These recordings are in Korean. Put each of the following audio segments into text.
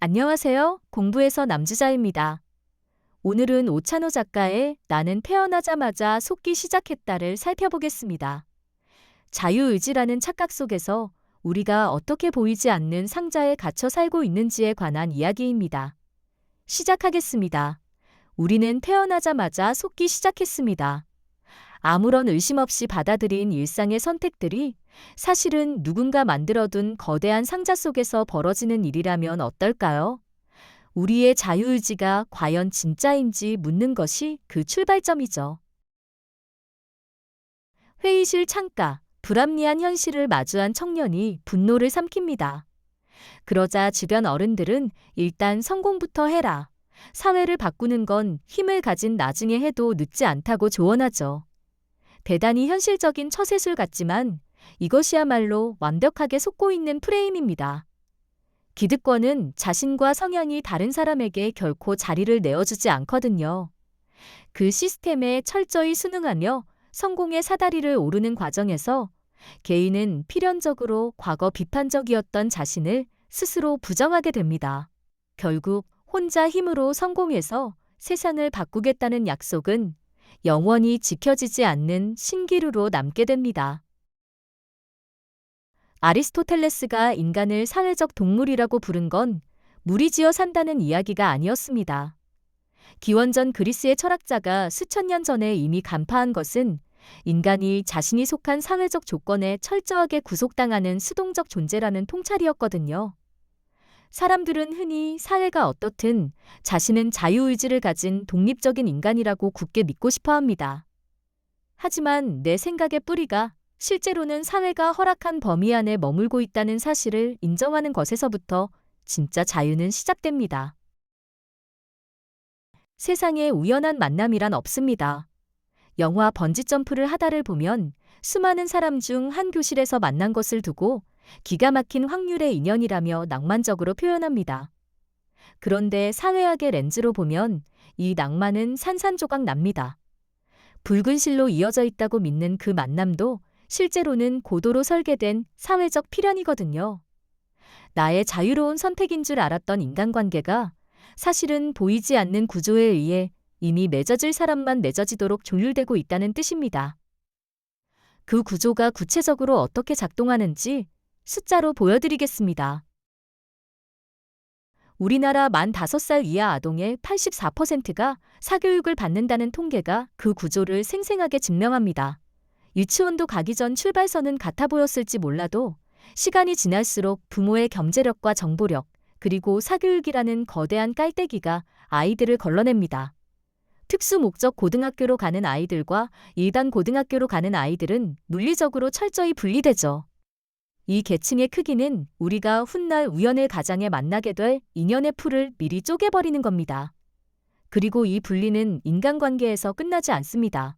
안녕하세요. 공부에서 남주자입니다. 오늘은 오찬호 작가의 나는 태어나자마자 속기 시작했다를 살펴보겠습니다. 자유의지라는 착각 속에서 우리가 어떻게 보이지 않는 상자에 갇혀 살고 있는지에 관한 이야기입니다. 시작하겠습니다. 우리는 태어나자마자 속기 시작했습니다. 아무런 의심 없이 받아들인 일상의 선택들이 사실은 누군가 만들어둔 거대한 상자 속에서 벌어지는 일이라면 어떨까요? 우리의 자유의지가 과연 진짜인지 묻는 것이 그 출발점이죠. 회의실 창가, 불합리한 현실을 마주한 청년이 분노를 삼킵니다. 그러자 주변 어른들은 일단 성공부터 해라. 사회를 바꾸는 건 힘을 가진 나중에 해도 늦지 않다고 조언하죠. 대단히 현실적인 처세술 같지만 이것이야말로 완벽하게 속고 있는 프레임입니다. 기득권은 자신과 성향이 다른 사람에게 결코 자리를 내어주지 않거든요. 그 시스템에 철저히 순응하며 성공의 사다리를 오르는 과정에서 개인은 필연적으로 과거 비판적이었던 자신을 스스로 부정하게 됩니다. 결국 혼자 힘으로 성공해서 세상을 바꾸겠다는 약속은 영원히 지켜지지 않는 신기루로 남게 됩니다. 아리스토텔레스가 인간을 사회적 동물이라고 부른 건 무리지어 산다는 이야기가 아니었습니다. 기원전 그리스의 철학자가 수천 년 전에 이미 간파한 것은 인간이 자신이 속한 사회적 조건에 철저하게 구속당하는 수동적 존재라는 통찰이었거든요. 사람들은 흔히 사회가 어떻든 자신은 자유의지를 가진 독립적인 인간이라고 굳게 믿고 싶어 합니다. 하지만 내 생각의 뿌리가 실제로는 사회가 허락한 범위 안에 머물고 있다는 사실을 인정하는 것에서부터 진짜 자유는 시작됩니다. 세상에 우연한 만남이란 없습니다. 영화 번지점프를 하다를 보면 수많은 사람 중 한 교실에서 만난 것을 두고 기가 막힌 확률의 인연이라며 낭만적으로 표현합니다. 그런데 사회학의 렌즈로 보면 이 낭만은 산산조각 납니다. 붉은 실로 이어져 있다고 믿는 그 만남도 실제로는 고도로 설계된 사회적 필연이거든요. 나의 자유로운 선택인 줄 알았던 인간관계가 사실은 보이지 않는 구조에 의해 이미 맺어질 사람만 맺어지도록 조율되고 있다는 뜻입니다. 그 구조가 구체적으로 어떻게 작동하는지 숫자로 보여드리겠습니다. 우리나라 만 5살 이하 아동의 84%가 사교육을 받는다는 통계가 그 구조를 생생하게 증명합니다. 유치원도 가기 전 출발선은 같아 보였을지 몰라도 시간이 지날수록 부모의 경제력과 정보력, 그리고 사교육이라는 거대한 깔때기가 아이들을 걸러냅니다. 특수 목적 고등학교로 가는 아이들과 일반 고등학교로 가는 아이들은 물리적으로 철저히 분리되죠. 이 계층의 크기는 우리가 훗날 우연의 가장에 만나게 될 인연의 풀을 미리 쪼개버리는 겁니다. 그리고 이 분리는 인간관계에서 끝나지 않습니다.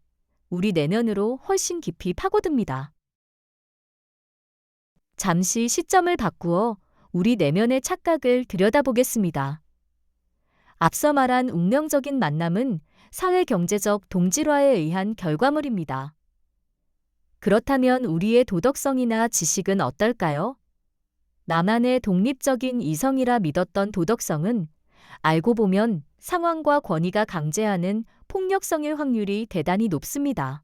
우리 내면으로 훨씬 깊이 파고듭니다. 잠시 시점을 바꾸어 우리 내면의 착각을 들여다보겠습니다. 앞서 말한 운명적인 만남은 사회경제적 동질화에 의한 결과물입니다. 그렇다면 우리의 도덕성이나 지식은 어떨까요? 나만의 독립적인 이성이라 믿었던 도덕성은 알고 보면 상황과 권위가 강제하는 폭력성일 확률이 대단히 높습니다.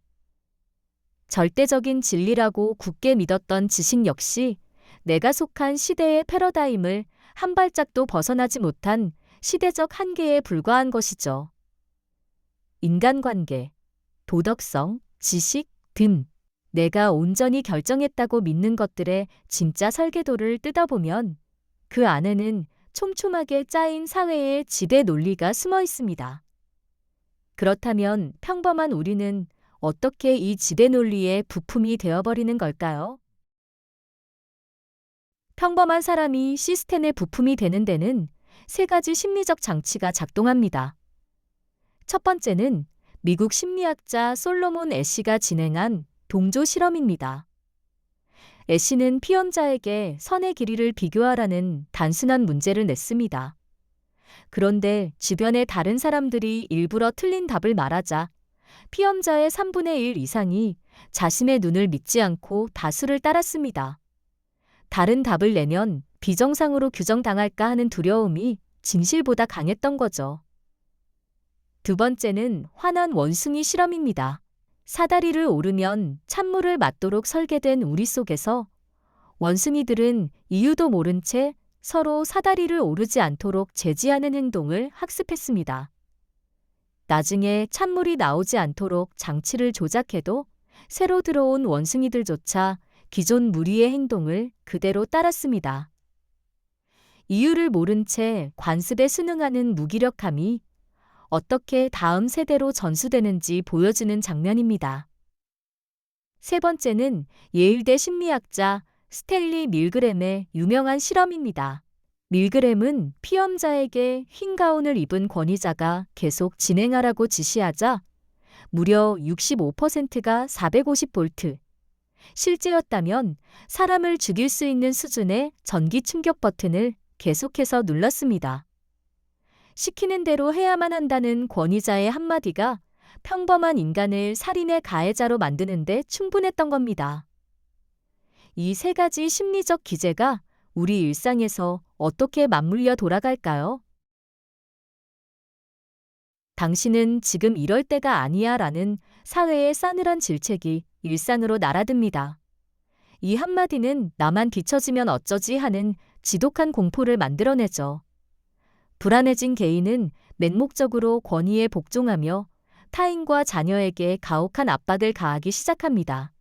절대적인 진리라고 굳게 믿었던 지식 역시 내가 속한 시대의 패러다임을 한 발짝도 벗어나지 못한 시대적 한계에 불과한 것이죠. 인간관계, 도덕성, 지식 등 내가 온전히 결정했다고 믿는 것들의 진짜 설계도를 뜯어보면 그 안에는 촘촘하게 짜인 사회의 지배 논리가 숨어 있습니다. 그렇다면 평범한 우리는 어떻게 이 지배 논리의 부품이 되어버리는 걸까요? 평범한 사람이 시스템의 부품이 되는 데는 세 가지 심리적 장치가 작동합니다. 첫 번째는 미국 심리학자 솔로몬 애쉬가 진행한 동조 실험입니다. 애쉬는 피험자에게 선의 길이를 비교하라는 단순한 문제를 냈습니다. 그런데 주변의 다른 사람들이 일부러 틀린 답을 말하자 피험자의 3분의 1 이상이 자신의 눈을 믿지 않고 다수를 따랐습니다. 다른 답을 내면 비정상으로 규정당할까 하는 두려움이 진실보다 강했던 거죠. 두 번째는 환원 원숭이 실험입니다. 사다리를 오르면 찬물을 맞도록 설계된 우리 속에서 원숭이들은 이유도 모른 채 서로 사다리를 오르지 않도록 제지하는 행동을 학습했습니다. 나중에 찬물이 나오지 않도록 장치를 조작해도 새로 들어온 원숭이들조차 기존 무리의 행동을 그대로 따랐습니다. 이유를 모른 채 관습에 순응하는 무기력함이 어떻게 다음 세대로 전수되는지 보여주는 장면입니다. 세 번째는 예일대 심리학자 스탠리 밀그램의 유명한 실험입니다. 밀그램은 피험자에게 흰 가운을 입은 권위자가 계속 진행하라고 지시하자 무려 65%가 450V, 실제였다면 사람을 죽일 수 있는 수준의 전기 충격 버튼을 계속해서 눌렀습니다. 시키는 대로 해야만 한다는 권위자의 한마디가 평범한 인간을 살인의 가해자로 만드는 데 충분했던 겁니다. 이 세 가지 심리적 기제가 우리 일상에서 어떻게 맞물려 돌아갈까요? 당신은 지금 이럴 때가 아니야 라는 사회의 싸늘한 질책이 일상으로 날아듭니다. 이 한마디는 나만 뒤처지면 어쩌지 하는 지독한 공포를 만들어내죠. 불안해진 개인은 맹목적으로 권위에 복종하며 타인과 자녀에게 가혹한 압박을 가하기 시작합니다.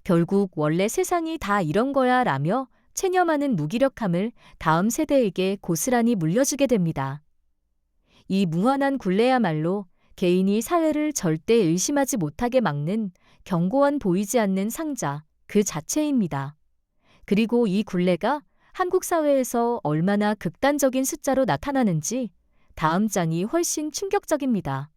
결국 원래 세상이 다 이런 거야 라며 체념하는 무기력함을 다음 세대에게 고스란히 물려주게 됩니다. 이 무한한 굴레야말로 개인이 사회를 절대 의심하지 못하게 막는 견고한 보이지 않는 상자 그 자체입니다. 그리고 이 굴레가 한국 사회에서 얼마나 극단적인 숫자로 나타나는지 다음 장이 훨씬 충격적입니다.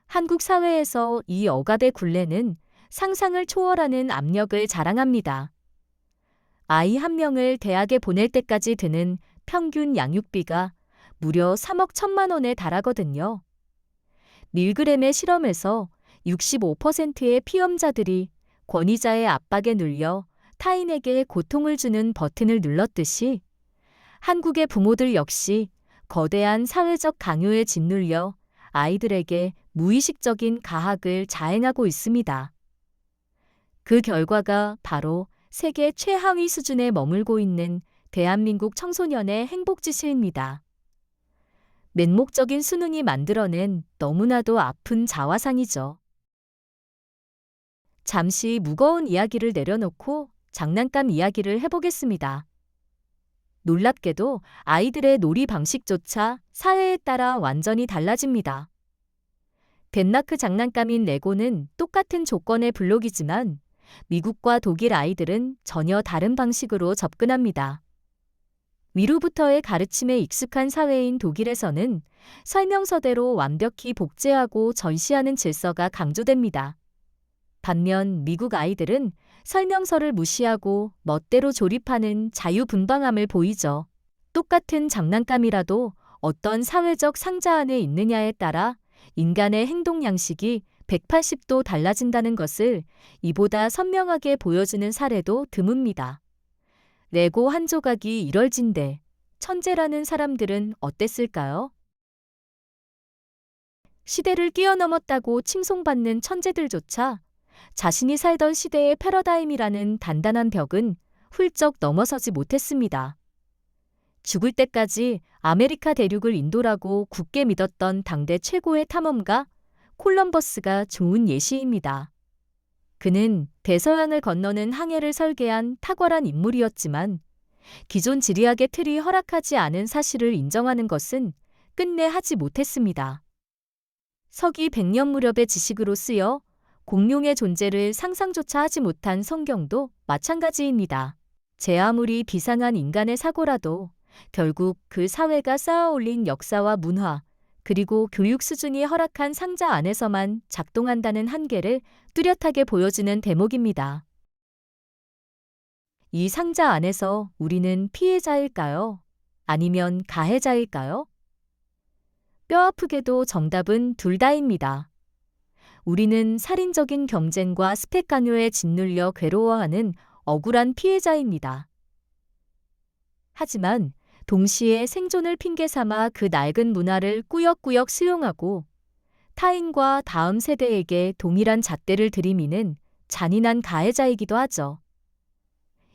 한국 사회에서 이 억압의 굴레는 상상을 초월하는 압력을 자랑합니다. 아이 한 명을 대학에 보낼 때까지 드는 평균 양육비가 무려 3억 1천만 원에 달하거든요. 밀그램의 실험에서 65%의 피험자들이 권위자의 압박에 눌려 타인에게 고통을 주는 버튼을 눌렀듯이 한국의 부모들 역시 거대한 사회적 강요에 짓눌려 아이들에게 무의식적인 가학을 자행하고 있습니다. 그 결과가 바로 세계 최하위 수준에 머물고 있는 대한민국 청소년의 행복지수입니다. 맹목적인 수능이 만들어낸 너무나도 아픈 자화상이죠. 잠시 무거운 이야기를 내려놓고 장난감 이야기를 해보겠습니다. 놀랍게도 아이들의 놀이 방식조차 사회에 따라 완전히 달라집니다. 덴마크 장난감인 레고는 똑같은 조건의 블록이지만 미국과 독일 아이들은 전혀 다른 방식으로 접근합니다. 위로부터의 가르침에 익숙한 사회인 독일에서는 설명서대로 완벽히 복제하고 전시하는 질서가 강조됩니다. 반면 미국 아이들은 설명서를 무시하고 멋대로 조립하는 자유분방함을 보이죠. 똑같은 장난감이라도 어떤 사회적 상자 안에 있느냐에 따라 인간의 행동 양식이 180도 달라진다는 것을 이보다 선명하게 보여주는 사례도 드뭅니다. 레고 한 조각이 이럴진데 천재라는 사람들은 어땠을까요? 시대를 뛰어넘었다고 칭송받는 천재들조차 자신이 살던 시대의 패러다임이라는 단단한 벽은 훌쩍 넘어서지 못했습니다. 죽을 때까지 아메리카 대륙을 인도라고 굳게 믿었던 당대 최고의 탐험가 콜럼버스가 좋은 예시입니다. 그는 대서양을 건너는 항해를 설계한 탁월한 인물이었지만 기존 지리학의 틀이 허락하지 않은 사실을 인정하는 것은 끝내 하지 못했습니다. 서기 100년 무렵의 지식으로 쓰여 공룡의 존재를 상상조차 하지 못한 성경도 마찬가지입니다. 제 아무리 비상한 인간의 사고라도 결국 그 사회가 쌓아올린 역사와 문화, 그리고 교육 수준이 허락한 상자 안에서만 작동한다는 한계를 뚜렷하게 보여주는 대목입니다. 이 상자 안에서 우리는 피해자일까요? 아니면 가해자일까요? 뼈아프게도 정답은 둘 다입니다. 우리는 살인적인 경쟁과 스펙 강요에 짓눌려 괴로워하는 억울한 피해자입니다. 하지만 동시에 생존을 핑계 삼아 그 낡은 문화를 꾸역꾸역 수용하고 타인과 다음 세대에게 동일한 잣대를 들이미는 잔인한 가해자이기도 하죠.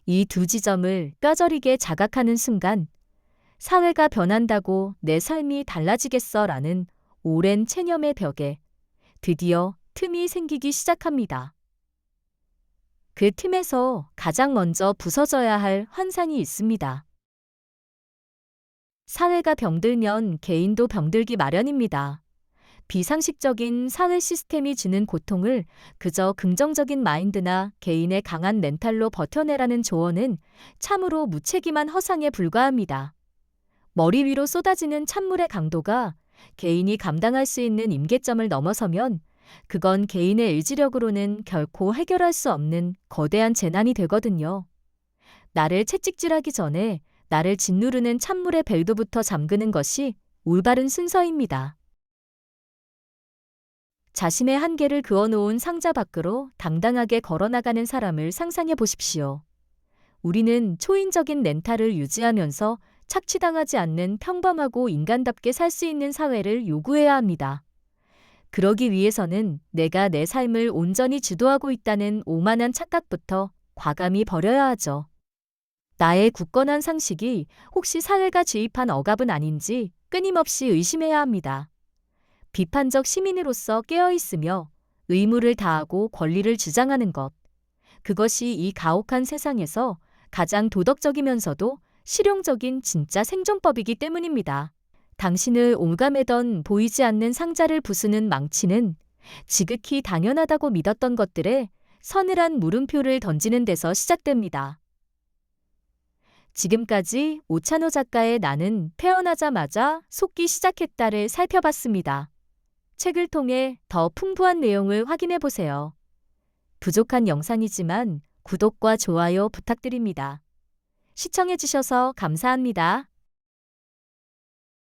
이 두 지점을 뼈저리게 자각하는 순간 사회가 변한다고 내 삶이 달라지겠어라는 오랜 체념의 벽에 드디어 틈이 생기기 시작합니다. 그 틈에서 가장 먼저 부서져야 할 환상이 있습니다. 사회가 병들면 개인도 병들기 마련입니다. 비상식적인 사회 시스템이 주는 고통을 그저 긍정적인 마인드나 개인의 강한 멘탈로 버텨내라는 조언은 참으로 무책임한 허상에 불과합니다. 머리 위로 쏟아지는 찬물의 강도가 개인이 감당할 수 있는 임계점을 넘어서면 그건 개인의 의지력으로는 결코 해결할 수 없는 거대한 재난이 되거든요. 나를 채찍질하기 전에 나를 짓누르는 찬물의 밸브부터 잠그는 것이 올바른 순서입니다. 자신의 한계를 그어놓은 상자 밖으로 당당하게 걸어나가는 사람을 상상해 보십시오. 우리는 초인적인 멘탈을 유지하면서 착취당하지 않는 평범하고 인간답게 살 수 있는 사회를 요구해야 합니다. 그러기 위해서는 내가 내 삶을 온전히 주도하고 있다는 오만한 착각부터 과감히 버려야 하죠. 나의 굳건한 상식이 혹시 사회가 주입한 억압은 아닌지 끊임없이 의심해야 합니다. 비판적 시민으로서 깨어있으며 의무를 다하고 권리를 주장하는 것. 그것이 이 가혹한 세상에서 가장 도덕적이면서도 실용적인 진짜 생존법이기 때문입니다. 당신을 옭아매던 보이지 않는 상자를 부수는 망치는 지극히 당연하다고 믿었던 것들에 서늘한 물음표를 던지는 데서 시작됩니다. 지금까지 오찬호 작가의 나는 태어나자마자 속기 시작했다를 살펴봤습니다. 책을 통해 더 풍부한 내용을 확인해 보세요. 부족한 영상이지만 구독과 좋아요 부탁드립니다. 시청해 주셔서 감사합니다.